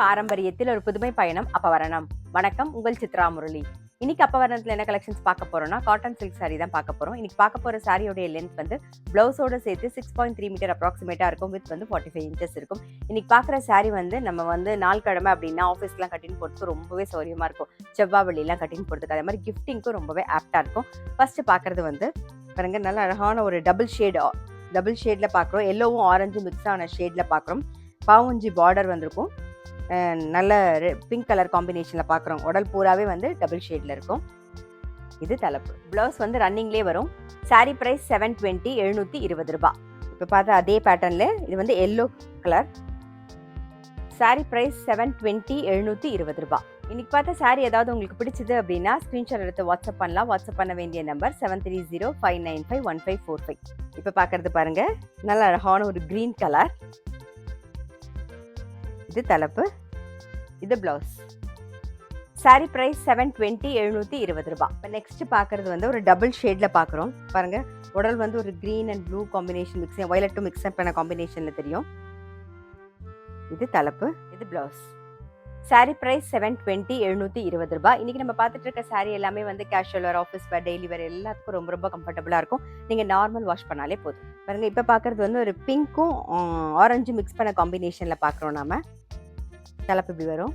பாரம்பரியத்தில் ஒரு புதுமை பயணம் அப்பவரணம். வணக்கம், உங்கள் சித்ரா முரளி. இன்னைக்கு அப்பவரணத்துல என்ன கலெக்ஷன்ஸ் பார்க்க போறோம்னா காட்டன் சில்க் சாரி தான் பார்க்க போறோம். இன்னைக்கு பார்க்க போற சாரியோட லென்த் வந்து பிளவுஸோட சேர்த்து 6.3 மீட்டர் அப்ராக்சிமேட்டா இருக்கும். வித் வந்து 45 இன்ச்சஸ் இருக்கும். இன்னைக்கு பார்க்குற சாரி வந்து நம்ம வந்து நாள் கிழமை அப்படின்னா ஆஃபீஸ்லாம் கட்டின்னு போறதுக்கு ரொம்பவே சௌரியமா இருக்கும். செவ்வாவெளிலாம் கட்டின்னு போறதுக்கு அதே மாதிரி கிஃப்டிங்க்கும் ரொம்பவே ஆப்டா இருக்கும். ஃபர்ஸ்ட் பார்க்கறது வந்து பாருங்க, நல்ல அழகான ஒரு டபுள் ஷேட்ல பார்க்குறோம். எல்லோவும் ஆரஞ்சு மிக்ஸ் ஆன ஷேட்ல பார்க்குறோம். பாவுஞ்சி பார்டர் வந்திருக்கும். நல்ல பிங்க் கலர் காம்பினேஷனில் பார்க்குறோம். உடல் பூராவே வந்து டபுள் ஷேடில் இருக்கும். இது தலைப்பு. ப்ளவுஸ் வந்து ரன்னிங்லேயே வரும். சாரீ ப்ரைஸ் 720, 720 ரூபா. இப்போ பார்த்தா அதே பேட்டர்னில் இது வந்து எல்லோ கலர். சாரீ ப்ரைஸ் 720, 720 ரூபா. இன்னைக்கு பார்த்த சாரீ ஏதாவது உங்களுக்கு பிடிச்சது அப்படின்னா ஸ்க்ரீன்ஷாட் எடுத்து வாட்ஸ்அப் பண்ணலாம். வாட்ஸ்அப் பண்ண வேண்டிய நம்பர் 7305951545. இப்போ பார்க்கறது பாருங்க, நல்ல அழகான ஒரு கிரீன் கலர். இது தலைப்பு, இது பிளவுஸ். சாரி பிரைஸ் 720, 720 ரூபா. இப்போ நெக்ஸ்ட் பார்க்கறது வந்து ஒரு டபுள் ஷேட்ல பார்க்குறோம். பாருங்க, உடல் வந்து ஒரு கிரீன் அண்ட் ப்ளூ காம்பினேஷன் வயலட்டும் மிக்ஸ் பண்ண காம்பினேஷன்ல தெரியும். இது தலைப்பு, இது பிளவுஸ். சாரி பிரைஸ் 720, 720 ரூபா. இன்னைக்கு நம்ம பார்த்துட்டு இருக்க சாரி எல்லாமே வந்து கேஷுவல் வேர், ஆஃபீஸ் வேர், டெய்லி வேர் எல்லாத்துக்கும் ரொம்ப ரொம்ப கம்ஃபர்டபுளாக இருக்கும். நீங்கள் நார்மல் வாஷ் பண்ணாலே போதும். பாருங்க, இப்போ பார்க்கறது வந்து ஒரு பிங்க்கும் ஆரஞ்சு மிக்ஸ் பண்ண காம்பினேஷனில் பார்க்குறோம். நாம தலைப்பு இப்படி வரும்.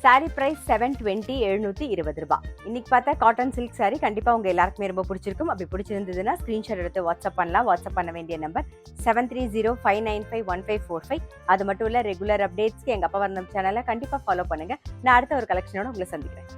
சாரி பிரைஸ் 720, 720 ரூபா. இன்னைக்கு பார்த்தா காட்டன் சில்க் சாரி கண்டிப்பா உங்க எல்லாருக்குமே ரொம்ப பிடிச்சிருக்கும். அப்படி பிடிச்சிருந்ததுன்னா ஸ்கிரீன்ஷாட் எடுத்து வாட்ஸ்அப் பண்ணலாம். வாட்ஸ்அப் பண்ண வேண்டிய நம்பர் 7305951545. அது மட்டும் இல்ல, ரெகுலர் அப்டேட்ஸ்க்கு எங்க அப்பவரணம் சேனலை கண்டிப்பா ஃபாலோ பண்ணுங்க. நான் அடுத்த ஒரு கலெக்ஷனோட உங்களை சந்திக்கிறேன்.